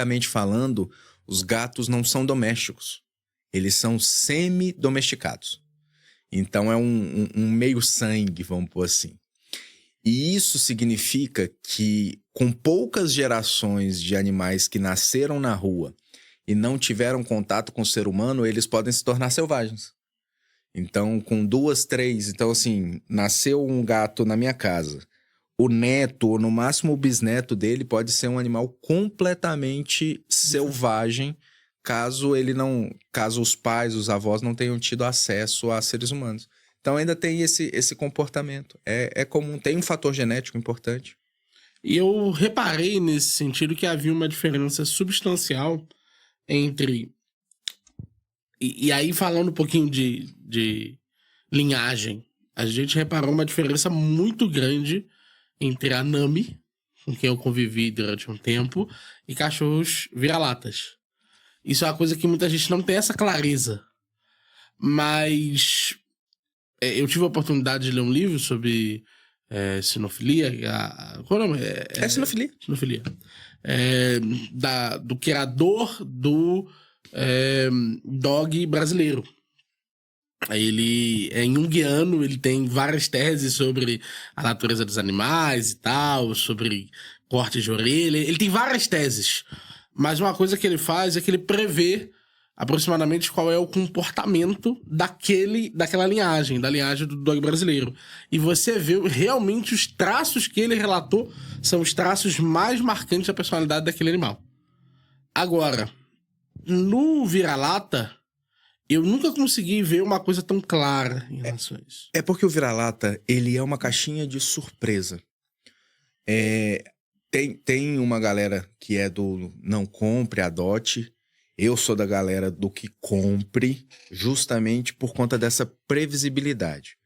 Biologicamente falando, os gatos não são domésticos. Eles são semi-domesticados. Então é um meio-sangue, vamos pôr assim. E isso significa que com poucas gerações de animais que nasceram na rua e não tiveram contato com o ser humano, eles podem se tornar selvagens. Então, com 2, 3... Então, assim, nasceu um gato na minha casa. O neto, ou no máximo o bisneto dele, pode ser um animal completamente selvagem, caso os pais, os avós não tenham tido acesso a seres humanos. Então ainda tem esse comportamento. É comum, tem um fator genético importante. E eu reparei nesse sentido que havia uma diferença substancial entre... E aí, falando um pouquinho de linhagem, a gente reparou uma diferença muito grande entre a Nami, com quem eu convivi durante um tempo, e cachorros vira-latas. Isso é uma coisa que muita gente não tem essa clareza. Mas eu tive a oportunidade de ler um livro sobre sinofilia. Qual é o nome? É sinofilia. Sinofilia. Do criador do dog brasileiro. Ele é junguiano, ele tem várias teses sobre a natureza dos animais e tal, sobre corte de orelha. Ele tem várias teses. Mas uma coisa que ele faz é que ele prevê aproximadamente qual é o comportamento daquela linhagem, da linhagem do dog brasileiro. E você vê realmente os traços que ele relatou são os traços mais marcantes da personalidade daquele animal. Agora, no vira-lata, eu nunca consegui ver uma coisa tão clara em relação a isso. É porque o vira-lata, ele é uma caixinha de surpresa. Tem uma galera que é do não compre, adote. Eu sou da galera do que compre, justamente por conta dessa previsibilidade.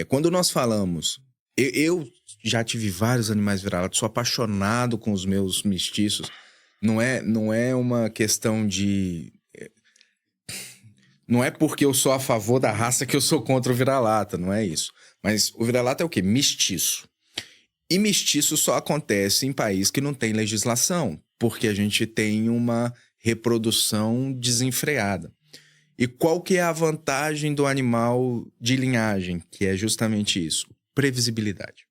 Quando nós falamos... Eu já tive vários animais vira-lata, sou apaixonado com os meus mestiços. Não é uma questão de... Não é porque eu sou a favor da raça que eu sou contra o vira-lata, não é isso. Mas o vira-lata é o quê? Mestiço. E mestiço só acontece em país que não tem legislação, porque a gente tem uma reprodução desenfreada. E qual que é a vantagem do animal de linhagem? Que é justamente isso, previsibilidade.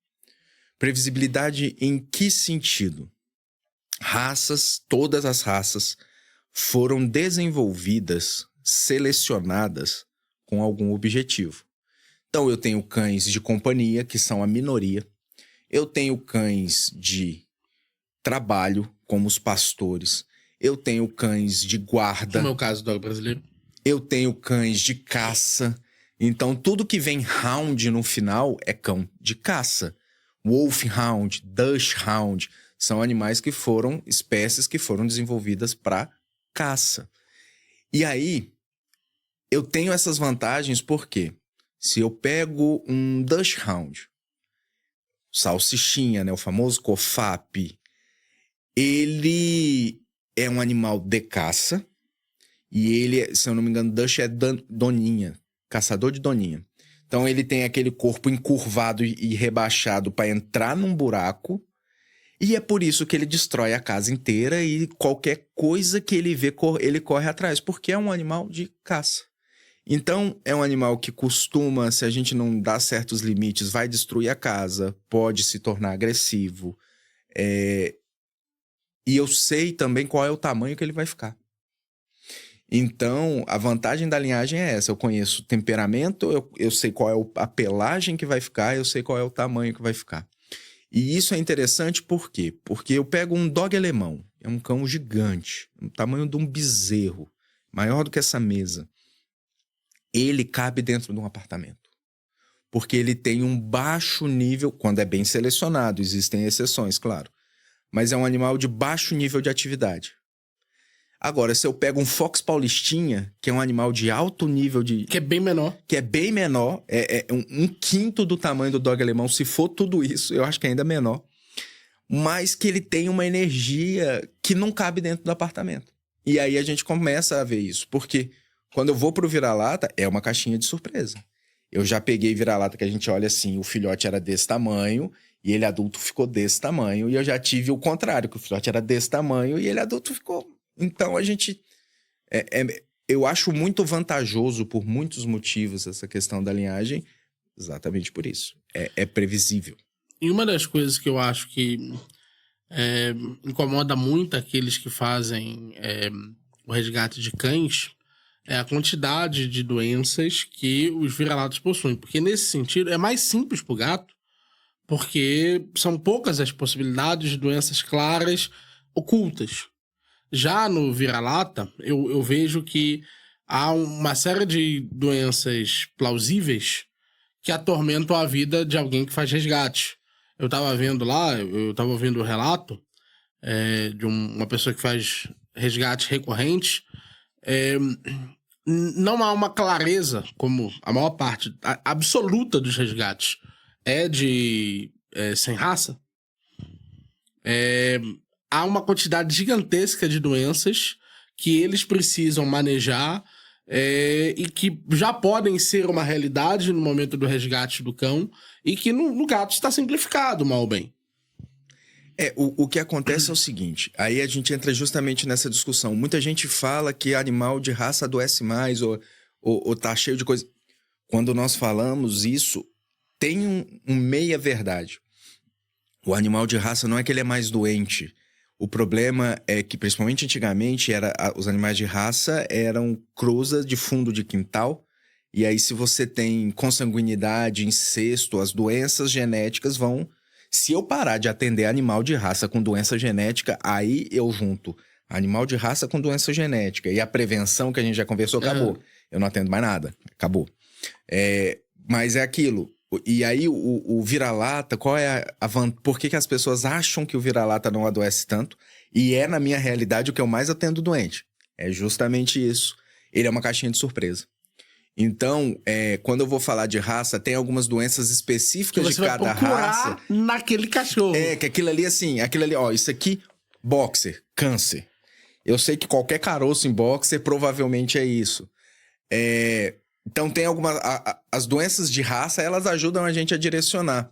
Previsibilidade em que sentido? Todas as raças foram desenvolvidas, selecionadas com algum objetivo. Então eu tenho cães de companhia, que são a minoria. Eu tenho cães de trabalho, como os pastores. Eu tenho cães de guarda. No meu caso, dog brasileiro. Eu tenho cães de caça. Então tudo que vem hound no final é cão de caça. Wolfhound, Dachshund, são animais que foram, espécies que foram desenvolvidas para caça. E aí, eu tenho essas vantagens porque se eu pego um Dachshund, salsichinha, né, o famoso COFAP, ele é um animal de caça e ele, se eu não me engano, Dachs é doninha, caçador de doninha. Então ele tem aquele corpo encurvado e rebaixado para entrar num buraco e é por isso que ele destrói a casa inteira e qualquer coisa que ele vê, ele corre atrás, porque é um animal de caça. Então, é um animal que costuma, se a gente não dá certos limites, vai destruir a casa, pode se tornar agressivo. E eu sei também qual é o tamanho que ele vai ficar. Então, a vantagem da linhagem é essa. Eu conheço o temperamento, eu sei qual é a pelagem que vai ficar, eu sei qual é o tamanho que vai ficar. E isso é interessante por quê? Porque eu pego um dog alemão, é um cão gigante, o tamanho de um bezerro, maior do que essa mesa. Ele cabe dentro de um apartamento. Porque ele tem um baixo nível, quando é bem selecionado, existem exceções, claro. Mas é um animal de baixo nível de atividade. Agora, se eu pego um Fox Paulistinha, que é um animal de alto nível de... Que é bem menor. Que é bem menor, é um quinto do tamanho do dog alemão, se for tudo isso, eu acho que ainda é menor. Mas que ele tem uma energia que não cabe dentro do apartamento. E aí a gente começa a ver isso, porque... Quando eu vou pro vira-lata, é uma caixinha de surpresa. Eu já peguei vira-lata que a gente olha assim, o filhote era desse tamanho E ele adulto ficou desse tamanho. E eu já tive o contrário, que o filhote era desse tamanho e ele adulto ficou... Então a gente... eu acho muito vantajoso por muitos motivos essa questão da linhagem, exatamente por isso. É previsível. E uma das coisas que eu acho que incomoda muito aqueles que fazem o resgate de cães é a quantidade de doenças que os vira-latas possuem. Porque nesse sentido é mais simples pro gato, porque são poucas as possibilidades de doenças claras ocultas. Já no vira-lata, eu vejo que há uma série de doenças plausíveis que atormentam a vida de alguém que faz resgate. Eu tava vendo lá, eu tava ouvindo o relato de uma pessoa que faz resgates recorrentes. Não há uma clareza, como a maior parte absoluta dos resgates de sem raça. Há uma quantidade gigantesca de doenças que eles precisam manejar e que já podem ser uma realidade no momento do resgate do cão e que no gato está simplificado, mal ou bem. O que acontece é o seguinte, aí a gente entra justamente nessa discussão. Muita gente fala que animal de raça adoece mais ou tá cheio de coisa. Quando nós falamos isso, tem um meia-verdade. O animal de raça não é que ele é mais doente. O problema é que, principalmente antigamente, os animais de raça eram cruzas de fundo de quintal. E aí, se você tem consanguinidade, incesto, as doenças genéticas vão... Se eu parar de atender animal de raça com doença genética, aí eu junto animal de raça com doença genética. E a prevenção que a gente já conversou, acabou. Eu não atendo mais nada. Acabou. Mas é aquilo. E aí, o vira-lata, qual é por que as pessoas acham que o vira-lata não adoece tanto? E na minha realidade, o que eu mais atendo doente. É justamente isso. Ele é uma caixinha de surpresa. Então, quando eu vou falar de raça, tem algumas doenças específicas de cada raça. Naquele cachorro. Que aquilo ali, assim, isso aqui, boxer, câncer. Eu sei que qualquer caroço em boxer provavelmente é isso. Então, tem algumas... As doenças de raça, elas ajudam a gente a direcionar.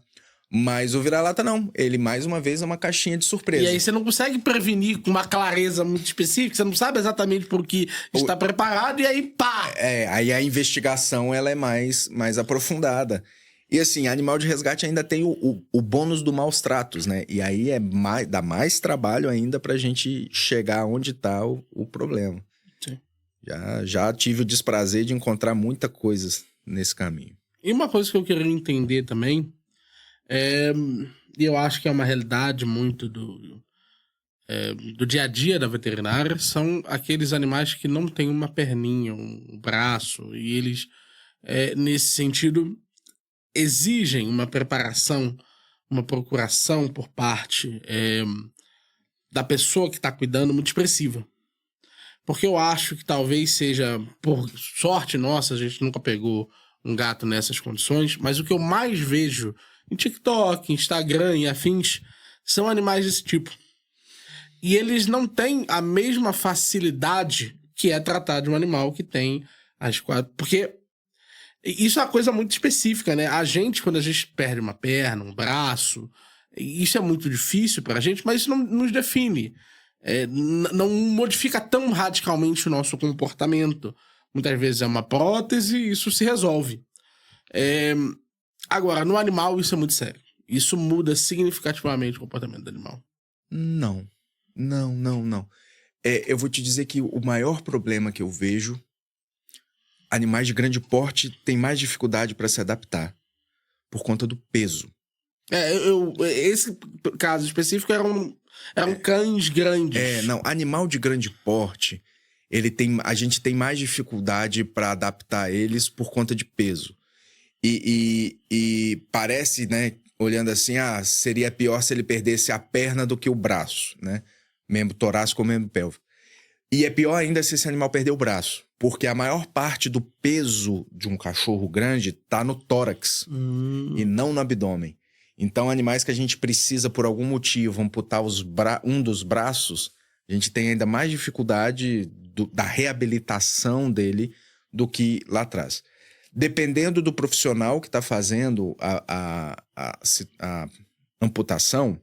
Mas o vira-lata não. Ele, mais uma vez, é uma caixinha de surpresa. E aí você não consegue prevenir com uma clareza muito específica. Você não sabe exatamente por que está preparado e aí pá! Aí a investigação ela é mais aprofundada. E assim, animal de resgate ainda tem o bônus do maus tratos, né? E aí dá mais trabalho ainda pra gente chegar onde tá o problema. Sim. Já tive o desprazer de encontrar muita coisa nesse caminho. E uma coisa que eu queria entender também... E eu acho que é uma realidade muito do dia a dia da veterinária, são aqueles animais que não têm uma perninha, um braço, e eles, nesse sentido, exigem uma preparação, uma procuração por parte da pessoa que está cuidando muito expressiva. Porque eu acho que talvez seja, por sorte nossa, a gente nunca pegou um gato nessas condições, mas o que eu mais vejo em TikTok, Instagram e afins, são animais desse tipo. E eles não têm a mesma facilidade que é tratar de um animal que tem as quatro... Porque isso é uma coisa muito específica, né? A gente, quando a gente perde uma perna, um braço, isso é muito difícil pra gente, mas isso não nos define. Não modifica tão radicalmente o nosso comportamento. Muitas vezes é uma prótese e isso se resolve. Agora, no animal, isso é muito sério. Isso muda significativamente o comportamento do animal. Não. Eu vou te dizer que o maior problema que eu vejo, animais de grande porte têm mais dificuldade para se adaptar por conta do peso. Esse caso específico eram cães grandes. Animal de grande porte, a gente tem mais dificuldade para adaptar eles por conta de peso. E parece, né, olhando assim, seria pior se ele perdesse a perna do que o braço, né? Membro torácico ou membro pélvico. E é pior ainda se esse animal perder o braço, porque a maior parte do peso de um cachorro grande tá no tórax e não no abdômen. Então, animais que a gente precisa, por algum motivo, amputar um dos braços, a gente tem ainda mais dificuldade da reabilitação dele do que lá atrás. Dependendo do profissional que está fazendo amputação,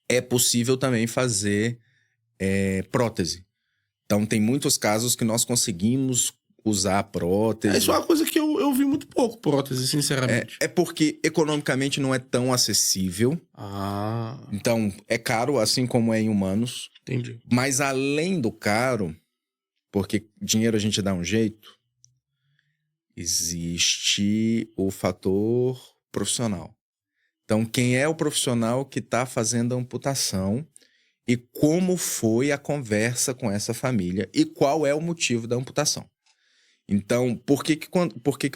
é possível também fazer prótese. Então, tem muitos casos que nós conseguimos usar a prótese. Isso é uma coisa que eu vi muito pouco, prótese, sinceramente. É porque economicamente não é tão acessível. Ah, Então, é caro, assim como é em humanos. entendi. Mas além do caro, porque dinheiro a gente dá um jeito, existe o fator profissional. Então, quem é o profissional que está fazendo a amputação e como foi a conversa com essa família e qual é o motivo da amputação. Então, por que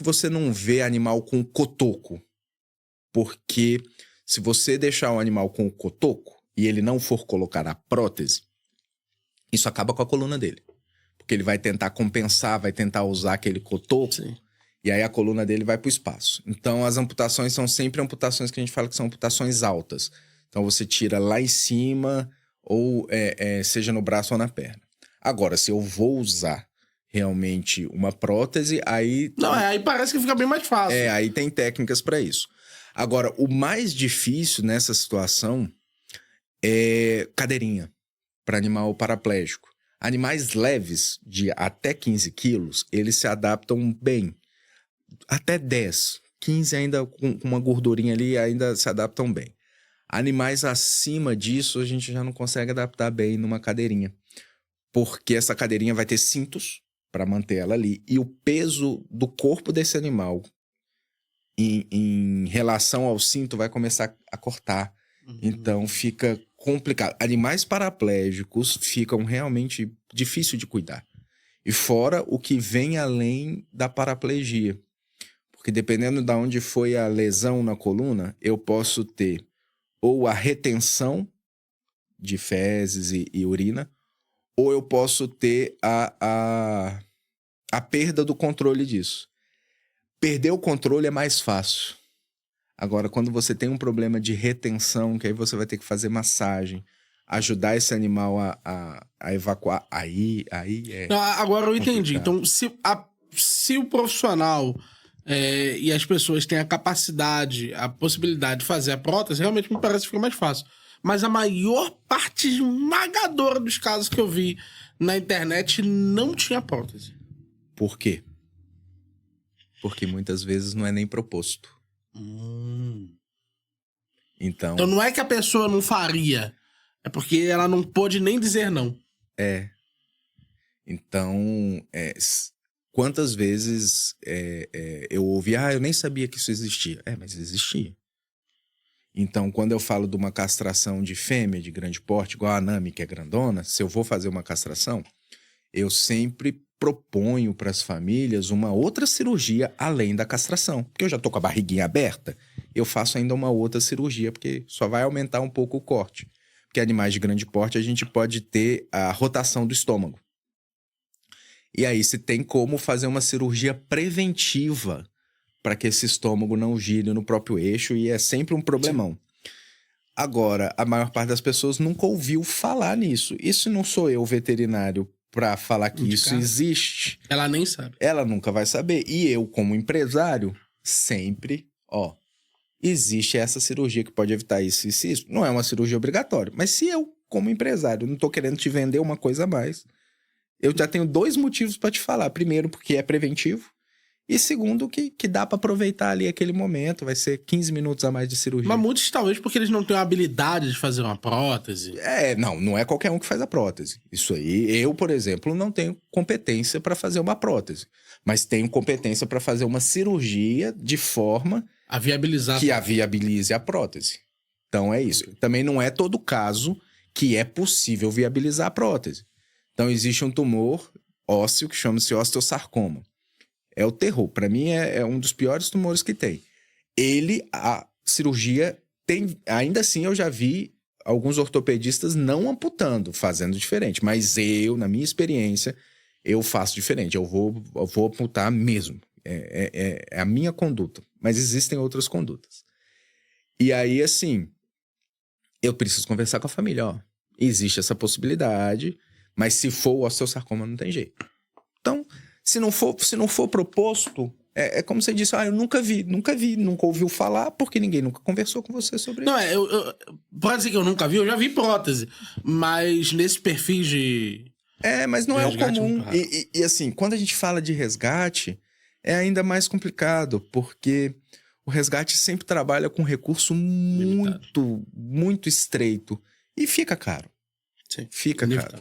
você não vê animal com cotoco? Porque se você deixar o animal com o cotoco e ele não for colocar a prótese, isso acaba com a coluna dele. Porque ele vai tentar compensar, vai tentar usar aquele cotoco. Sim. E aí a coluna dele vai para o espaço. Então, as amputações são sempre amputações que a gente fala que são amputações altas. Então, você tira lá em cima, ou seja no braço ou na perna. Agora, se eu vou usar realmente uma prótese, aí... Não, aí parece que fica bem mais fácil. aí tem técnicas para isso. Agora, o mais difícil nessa situação é cadeirinha para animal paraplégico. Animais leves, de até 15 quilos, eles se adaptam bem. Até 10, 15 ainda com uma gordurinha ali, ainda se adaptam bem. Animais acima disso, a gente já não consegue adaptar bem numa cadeirinha. Porque essa cadeirinha vai ter cintos para manter ela ali. E o peso do corpo desse animal em relação ao cinto vai começar a cortar. Então fica complicado. Animais paraplégicos ficam realmente difícil de cuidar. E fora o que vem além da paraplegia. Porque dependendo de onde foi a lesão na coluna, eu posso ter ou a retenção de fezes e urina, ou eu posso ter a perda do controle disso. Perder o controle é mais fácil. Agora, quando você tem um problema de retenção, que aí você vai ter que fazer massagem, ajudar esse animal a evacuar, aí é... Não, agora eu entendi. complicado. Então, se o profissional e as pessoas têm a capacidade, a possibilidade de fazer a prótese, realmente me parece que fica mais fácil. Mas a maior parte esmagadora dos casos que eu vi na internet não tinha prótese. Por quê? Porque muitas vezes não é nem proposto. Então, Então não é que a pessoa não faria, é porque ela não pôde nem dizer não. Então, quantas vezes eu ouvi, eu nem sabia que isso existia. Mas existia. Então, quando eu falo de uma castração de fêmea de grande porte, igual a Nami, que é grandona, se eu vou fazer uma castração, eu sempre proponho para as famílias uma outra cirurgia além da castração. Porque eu já tô com a barriguinha aberta, eu faço ainda uma outra cirurgia, porque só vai aumentar um pouco o corte. Porque animais de grande porte, a gente pode ter a rotação do estômago. E aí, se tem como fazer uma cirurgia preventiva para que esse estômago não gire no próprio eixo, e é sempre um problemão. Agora, a maior parte das pessoas nunca ouviu falar nisso. Isso não sou eu, veterinário, para falar que isso existe. Ela nem sabe. Ela nunca vai saber. E eu, como empresário, sempre, existe essa cirurgia que pode evitar isso, isso, isso. Não é uma cirurgia obrigatória. Mas se eu, como empresário, não tô querendo te vender uma coisa a mais, eu já tenho 2 motivos para te falar. Primeiro, porque é preventivo. E segundo, que dá para aproveitar ali aquele momento. Vai ser 15 minutos a mais de cirurgia. Mas muitos talvez porque eles não têm a habilidade de fazer uma prótese. Não é qualquer um que faz a prótese. Isso aí, eu, por exemplo, não tenho competência para fazer uma prótese. Mas tenho competência para fazer uma cirurgia de forma A viabilizar. que a viabilize a prótese. Então é isso. Também não é todo caso que é possível viabilizar a prótese. Então existe um tumor ósseo que chama-se osteosarcoma. É o terror. Para mim é um dos piores tumores que tem. A cirurgia tem... Ainda assim eu já vi alguns ortopedistas não amputando, fazendo diferente. Mas eu, na minha experiência, eu faço diferente. Eu vou amputar mesmo. É a minha conduta. Mas existem outras condutas. E aí, assim, eu preciso conversar com a família. Existe essa possibilidade, mas se for o osteosarcoma, não tem jeito. Então, se não for proposto, É como você disse, eu nunca vi, nunca ouviu falar, porque ninguém nunca conversou com você sobre Não, isso. pode ser que eu nunca vi, eu já vi prótese. Mas nesse perfil de. Mas não de é o resgate comum. muito raro. E assim, quando a gente fala de resgate, é ainda mais complicado, porque o resgate sempre trabalha com recurso Limitado. muito, muito estreito. E fica caro. Sim, Fica caro. inevitável.